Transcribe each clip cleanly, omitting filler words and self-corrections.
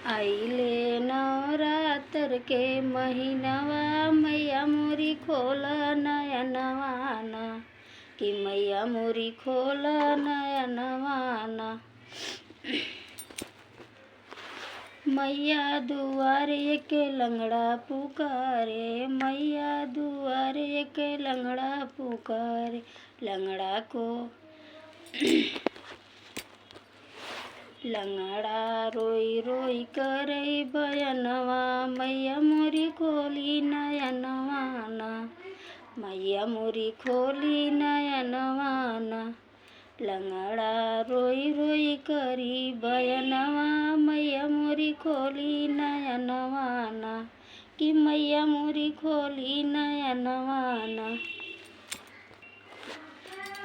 आइले नवरात्र के महीनवा मैया मोरी खोल नयनवा ना कि मैया मोरी खोल नयनवा ना। मैया दुआरे के लंगड़ा पुकारे, मैया दुआरे के लंगड़ा पुकारे, लंगड़ा को लंगड़ा रोई रोई करे बयनवा, मैया मोरी खोली नयनवा ना, मैया मोरी खोली नयनवा ना। लंगड़ा रोई रोई करी बयनवा, मैया मोरी खोली नयनवा ना कि मैया मोरी खोली नयनवा ना।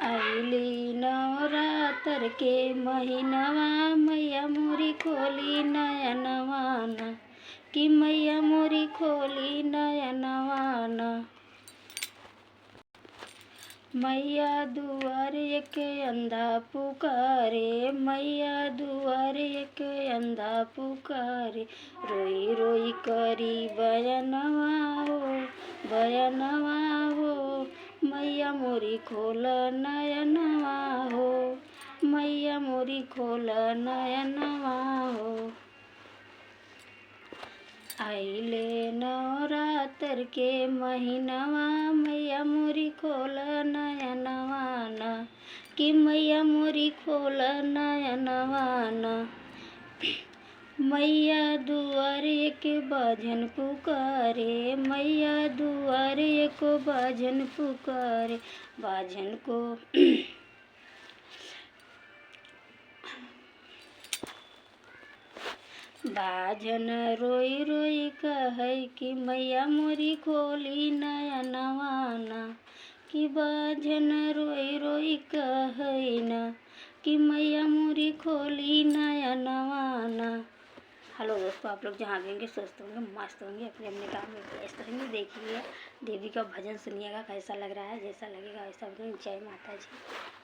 आइली नवरात्र के महीनवा मैया मोरी खोली नयनवा ना कि मैया मोरी खोली नयनवा ना। मैया दुआरे के अंधा पुकारे, मैया दुआरे के अंधा पुकारे, रोई रोई करी बयनवा हो, बयनवा हो, मैया मोरी खोल नयनवा हो, मैया मोरी खोल नयनवा हो। आइले नवरात्र के महीनवा मैया मोरी खोल नयनवा ना कि मैया मोरी खोल नयनवा ना। मैया दुआरे के बाजन पुकारे, मैया दुआरे को बाजन पुकारे, बाजन को बाजन रोई रोई कहे कि मैया मोरी खोली नयनवा ना कि बाजन रोई रोई कहे ना कि मैया मोरी खोली नयनवा ना। हेलो दोस्तों, आप लोग जहाँ भी होंगे स्वस्थ होंगे, मस्त होंगे, अपने अपने काम में व्यस्त रहेंगे। देखिए देवी का भजन सुनिएगा कैसा लग रहा है, जैसा लगेगा वैसा। जय माता जी।